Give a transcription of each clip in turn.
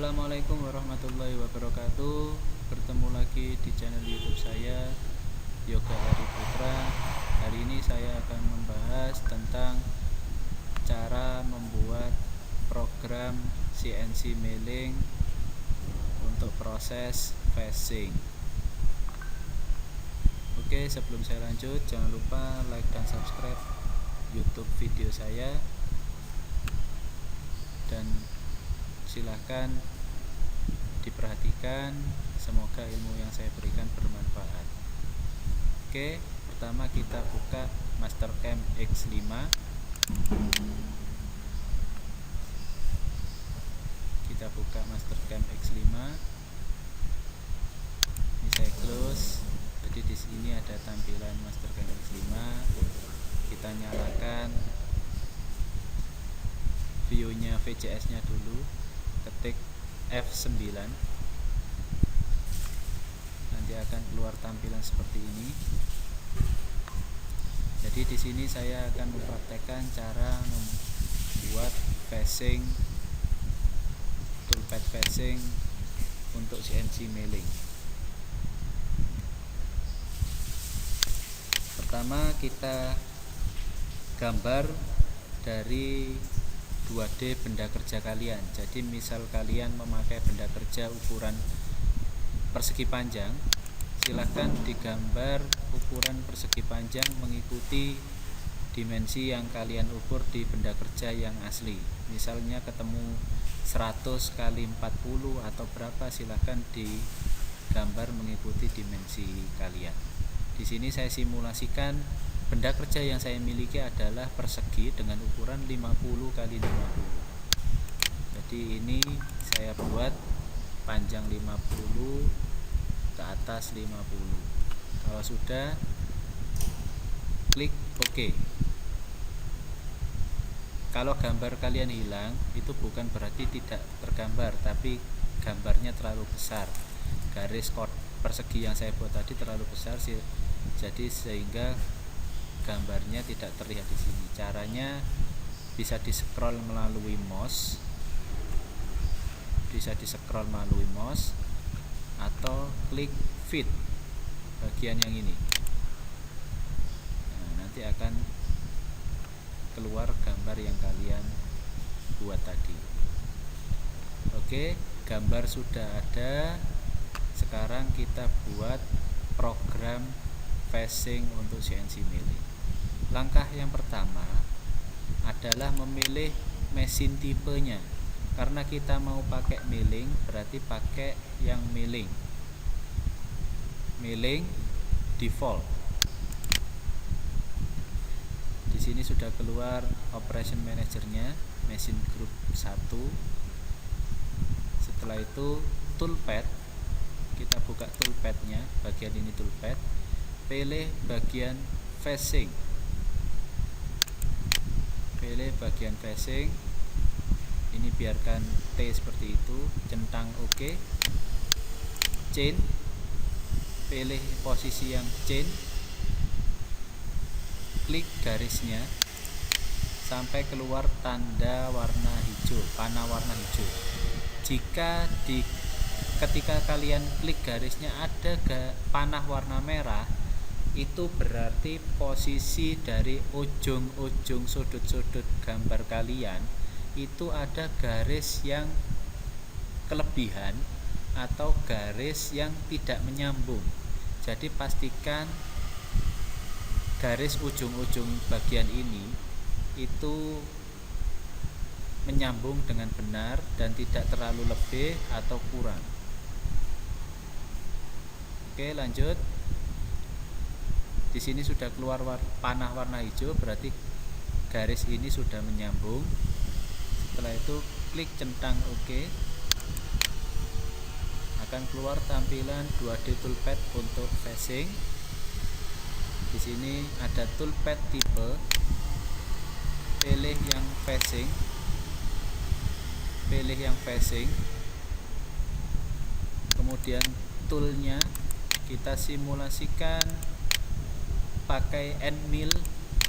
Assalamualaikum warahmatullahi wabarakatuh. Bertemu lagi di channel YouTube saya, Yoga Hari Putra. Hari ini saya akan membahas tentang cara membuat program CNC milling untuk proses facing. Oke, sebelum saya lanjut, jangan lupa like dan subscribe YouTube video saya, dan silahkan diperhatikan, semoga ilmu yang saya berikan bermanfaat. Oke, pertama kita buka Mastercam X5. Kita buka Mastercam X5. Ini saya close. Jadi di sini ada tampilan Mastercam X5. Kita nyalakan view-nya, VCS-nya dulu. Ketik F9, nanti akan keluar tampilan seperti ini. Jadi di sini saya akan mempraktekkan cara membuat facing, toolpad facing untuk CNC milling. Pertama kita gambar dari 2D benda kerja kalian. Jadi misal kalian memakai benda kerja ukuran persegi panjang, silahkan digambar ukuran persegi panjang mengikuti dimensi yang kalian ukur di benda kerja yang asli. Misalnya ketemu 100 kali 40 atau berapa, silahkan digambar mengikuti dimensi kalian. Di sini saya simulasikan benda kerja yang saya miliki adalah persegi dengan ukuran 50 kali 50. Jadi ini saya buat panjang 50, ke atas 50. Kalau sudah, klik OK. Kalau gambar kalian hilang, itu bukan berarti tidak tergambar, tapi gambarnya terlalu besar. Garis persegi yang saya buat tadi terlalu besar, jadi sehingga gambarnya tidak terlihat di sini. Caranya bisa di-scroll melalui mouse, atau klik fit bagian yang ini. Nah, nanti akan keluar gambar yang kalian buat tadi. Oke, gambar sudah ada. Sekarang kita buat program facing untuk CNC milling. Langkah yang pertama adalah memilih mesin tipenya. Karena kita mau pakai milling, berarti pakai yang milling default. Di sini sudah keluar operation manajernya, mesin group 1. Setelah itu toolpad, kita buka toolpadnya, bagian ini toolpad, pilih bagian facing. Ini biarkan T seperti itu, centang OK. Chain, pilih posisi yang chain, klik garisnya sampai keluar tanda warna hijau, panah warna hijau. Ketika kalian klik garisnya ada panah warna merah, itu berarti posisi dari ujung-ujung sudut-sudut gambar kalian itu ada garis yang kelebihan atau garis yang tidak menyambung. Jadi pastikan garis ujung-ujung bagian ini itu menyambung dengan benar dan tidak terlalu lebih atau kurang. Oke, lanjut. Di sini sudah keluar panah warna hijau, berarti garis ini sudah menyambung. Setelah itu klik centang OK. Akan keluar tampilan 2D toolpad untuk facing. Di sini ada toolpad tipe. Pilih yang facing. Kemudian toolnya kita simulasikan pakai end mill,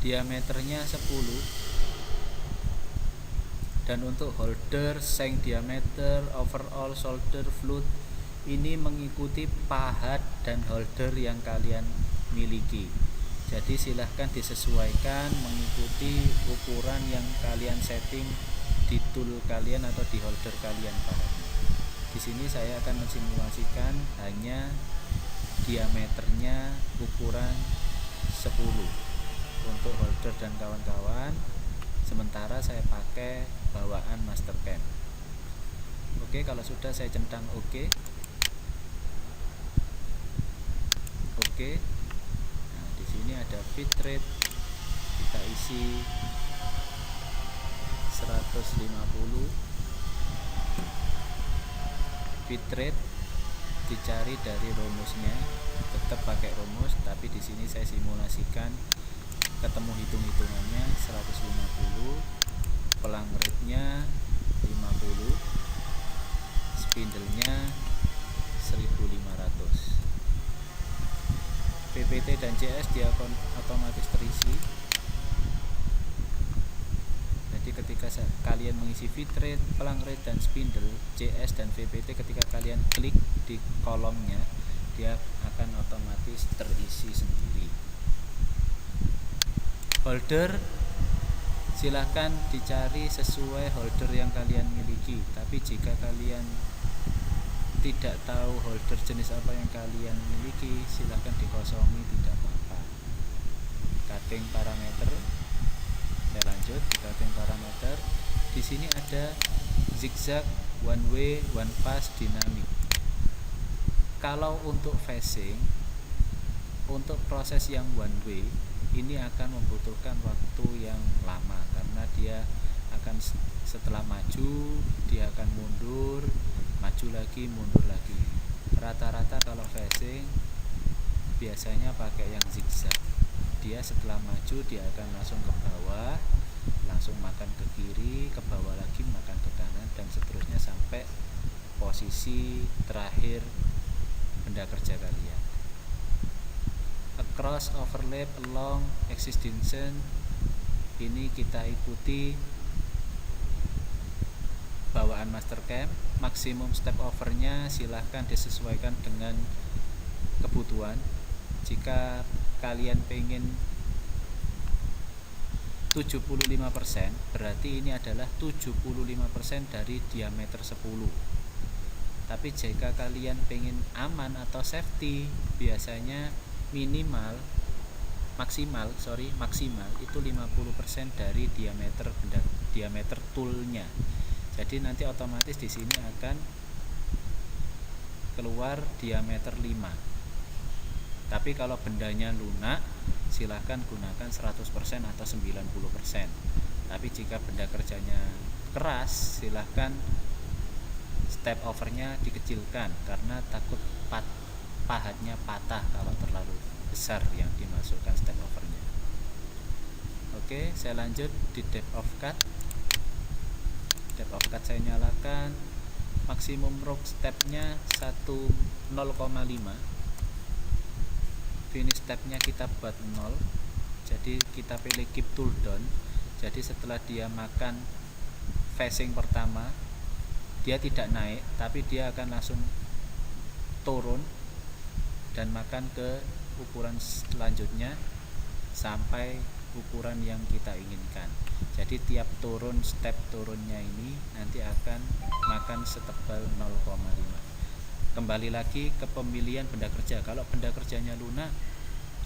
diameternya 10. Dan untuk holder, shank diameter, overall solder fluid ini mengikuti pahat dan holder yang kalian miliki. Jadi silahkan disesuaikan mengikuti ukuran yang kalian setting di tool kalian atau di holder kalian pahatnya. Di sini saya akan mensimulasikan hanya diameternya ukuran 10 untuk holder dan kawan-kawan. Sementara saya pakai bawaan Mastercam. Oke, kalau sudah saya centang oke. Oke. Nah, di sini ada feed rate. Kita isi 150. Feed rate dicari dari rumusnya, tetap pakai rumus, tapi di sini saya simulasikan ketemu hitung-hitungannya 150, pelang rate-nya 50, spindle-nya 1500. PPT dan CS dia otomatis terisi. Jadi ketika kalian mengisi feed rate, pelang rate dan spindle, CS dan VPT, ketika kalian klik di kolomnya, dia akan otomatis terisi sendiri. Holder silahkan dicari sesuai holder yang kalian miliki, tapi jika kalian tidak tahu holder jenis apa yang kalian miliki, silahkan dikosongi, tidak apa-apa. Cutting parameter, saya lanjut di cutting parameter. Di sini ada zigzag, one way, one pass, dynamic. Kalau untuk facing, untuk proses yang one way ini akan membutuhkan waktu yang lama, karena dia akan setelah maju dia akan mundur, maju lagi, mundur lagi. Rata-rata kalau facing biasanya pakai yang zigzag. Dia setelah maju dia akan langsung ke bawah, langsung makan ke kiri, ke bawah lagi, makan ke kanan, dan seterusnya sampai posisi terakhir benda kerja kalian. Across, overlap, along, extension, ini kita ikuti bawaan Mastercam. Maksimum step overnya silahkan disesuaikan dengan kebutuhan. Jika kalian pengen 75%, berarti ini adalah 75% dari diameter 10. Tapi jika kalian pengen aman atau safety, biasanya maksimal itu 50% dari diameter toolnya. Jadi nanti otomatis di sini akan keluar diameter 5. Tapi kalau bendanya lunak, silahkan gunakan 100% atau 90%. Tapi jika benda kerjanya keras, silahkan step overnya dikecilkan, karena takut pahatnya patah kalau terlalu besar yang dimasukkan step overnya. Oke, saya lanjut di depth of cut. Depth of cut saya nyalakan. Maksimum rock stepnya 0,5. Finish stepnya kita buat 0. Jadi kita pilih keep tool down. Jadi setelah dia makan facing pertama, dia tidak naik, tapi dia akan langsung turun dan makan ke ukuran selanjutnya sampai ukuran yang kita inginkan. Jadi tiap turun, step turunnya ini nanti akan makan setebal 0,5. Kembali lagi ke pemilihan benda kerja. Kalau benda kerjanya lunak,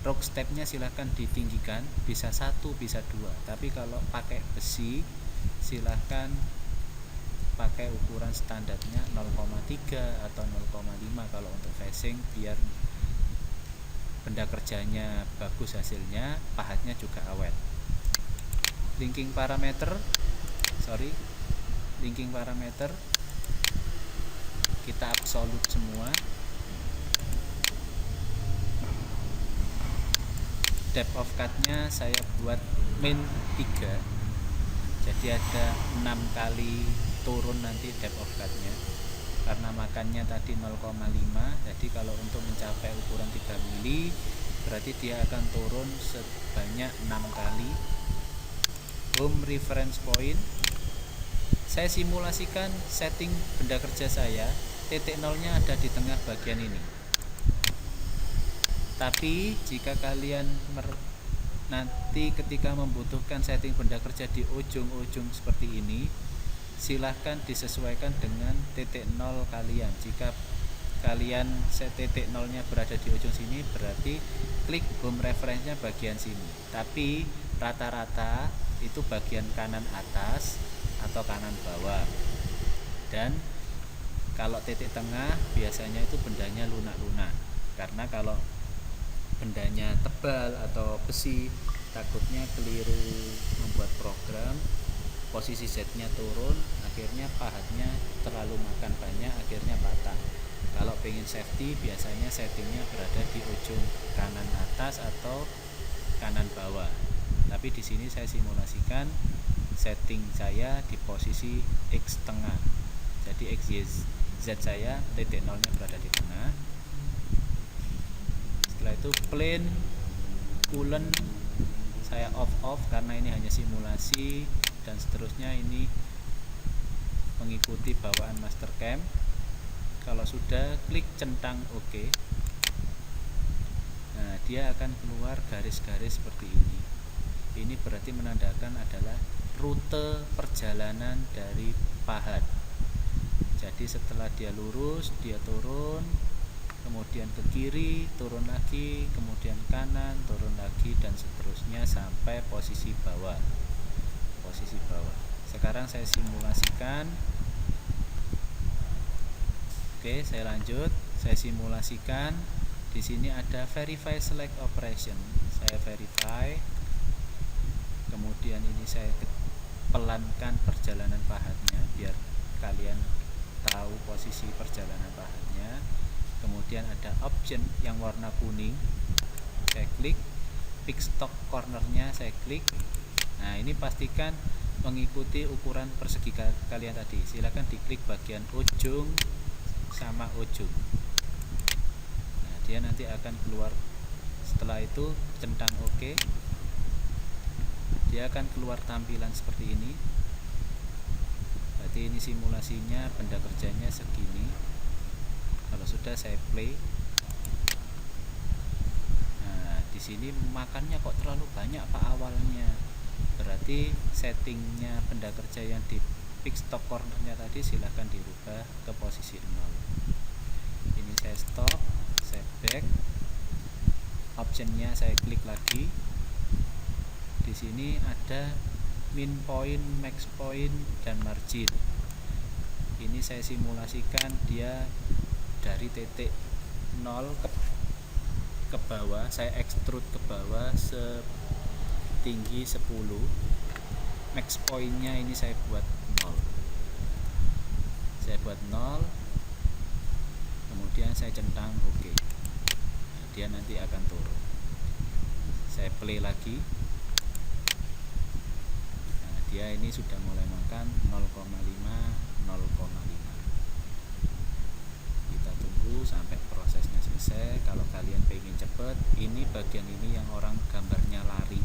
rock stepnya silahkan ditinggikan, bisa 1, bisa 2. Tapi kalau pakai besi, silahkan pakai ukuran standarnya 0,3 atau 0,5 kalau untuk facing, biar benda kerjanya bagus hasilnya, pahatnya juga awet. Linking parameter kita absolut semua. Depth of cut-nya saya buat min 3. Jadi ada 6 kali turun nanti depth of cut-nya. Karena makannya tadi 0,5, jadi kalau untuk mencapai ukuran 3 mili berarti dia akan turun sebanyak 6 kali. Home reference point Saya simulasikan setting benda kerja saya, titik nolnya ada di tengah bagian ini. Tapi jika kalian nanti ketika membutuhkan setting benda kerja di ujung-ujung seperti ini, silahkan disesuaikan dengan titik nol kalian. Jika kalian set titik nolnya berada di ujung sini, berarti klik home reference-nya bagian sini. Tapi rata-rata itu bagian kanan atas atau kanan bawah. Dan kalau titik tengah biasanya itu bendanya lunak-lunak. Karena kalau bendanya tebal atau besi, takutnya keliru membuat program, posisi Z-nya turun, akhirnya pahatnya terlalu makan banyak, akhirnya patah. Kalau pengen safety, biasanya settingnya berada di ujung kanan atas atau kanan bawah. Tapi di sini saya simulasikan setting saya di posisi X tengah. Jadi X, Y, Z saya titik nolnya berada di tengah. Setelah itu plain coolant saya off karena ini hanya simulasi, dan seterusnya ini mengikuti bawaan Mastercam. Kalau sudah, klik centang OK. Nah, dia akan keluar garis-garis seperti ini. Ini berarti menandakan adalah rute perjalanan dari pahat. Jadi setelah dia lurus, dia turun, kemudian ke kiri, turun lagi, kemudian kanan, turun lagi, dan seterusnya sampai posisi bawah. Sekarang saya simulasikan. Oke, saya lanjut. Saya simulasikan. Di sini ada verify select operation. Saya verify. Kemudian ini saya pelankan perjalanan pahatnya biar kalian tahu posisi perjalanan pahatnya. Kemudian ada option yang warna kuning, saya klik. Pick stock cornernya saya klik. Nah, ini pastikan mengikuti ukuran persegi kalian tadi. Silakan diklik bagian ujung sama ujung. Nah, dia nanti akan keluar. Setelah itu centang OK. Dia akan keluar tampilan seperti ini. Berarti ini simulasinya, benda kerjanya segini. Kalau sudah, saya play. Nah, di sini makannya kok terlalu banyak Pak awalnya. Berarti settingnya benda kerja yang di pick stop cornernya tadi silahkan dirubah ke posisi 0. Ini saya stop, saya back. Optionnya saya klik lagi. Di sini ada min point, max point, dan margin. Ini saya simulasikan dia dari titik 0 ke bawah, saya extrude ke bawah setinggi 10. Max pointnya ini saya buat 0. Saya buat 0. Kemudian saya centang OK. Nah, dia nanti akan turun. Saya play lagi. Nah, dia ini sudah mulai makan 0,5. Kita tunggu sampai prosesnya selesai. Kalau kalian pengen cepet, ini bagian ini yang orang gambarnya lari,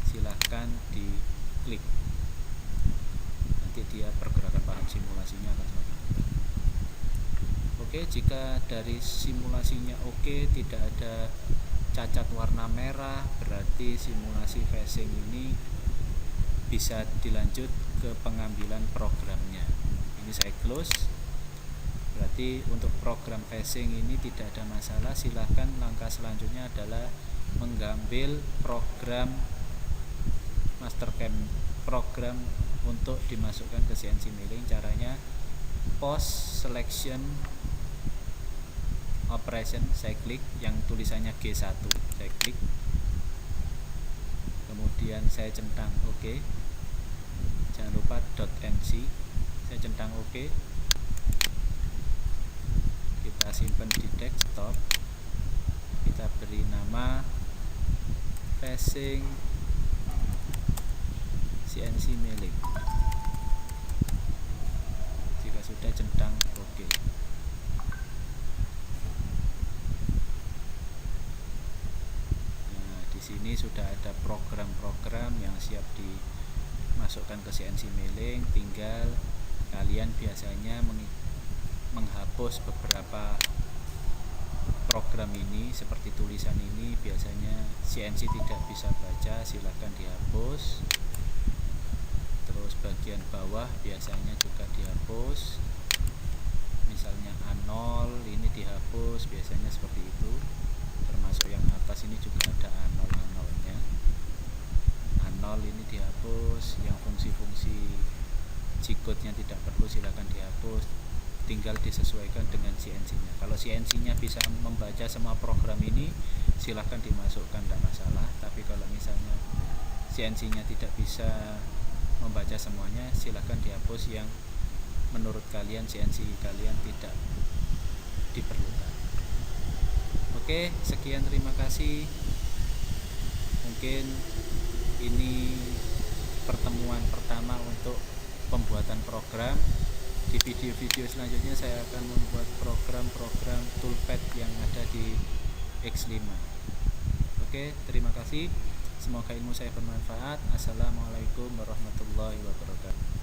silahkan diklik. Nanti dia pergerakan paham simulasinya akan semakin cepat. Oke, jika dari simulasinya oke, tidak ada cacat warna merah, berarti simulasi phasing ini bisa dilanjut ke pengambilan programnya. Ini saya close. Berarti untuk program phasing ini tidak ada masalah. Silahkan langkah selanjutnya adalah mengambil program Mastercam, program untuk dimasukkan ke CNC milling. Caranya post selection operation, saya klik yang tulisannya G1, saya klik. Kemudian saya centang OK. Jangan lupa .nc, saya centang OK. Kita simpan di desktop. Kita beri nama phasing CNC milling. Jika sudah, centang OK. Nah, di sini sudah ada program-program yang siap dimasukkan ke CNC milling. Tinggal kalian biasanya menghapus beberapa program ini seperti tulisan ini, biasanya CNC tidak bisa baca, silahkan dihapus. Terus bagian bawah biasanya juga dihapus, misalnya A0 ini dihapus, biasanya seperti itu. Termasuk yang atas ini juga ada A0 nya. A0 ini dihapus, yang fungsi-fungsi G-code-nya tidak perlu, silahkan dihapus, tinggal disesuaikan dengan CNC-nya. Kalau CNC-nya bisa membaca semua program ini, silahkan dimasukkan, tidak masalah. Tapi kalau misalnya CNC-nya tidak bisa membaca semuanya, silahkan dihapus yang menurut kalian CNC kalian tidak diperlukan. Oke, sekian, terima kasih. Mungkin ini pertemuan pertama untuk pembuatan program. Di video-video selanjutnya saya akan membuat program-program toolpad yang ada di X5. Oke, terima kasih. Semoga ilmu saya bermanfaat. Assalamualaikum warahmatullahi wabarakatuh.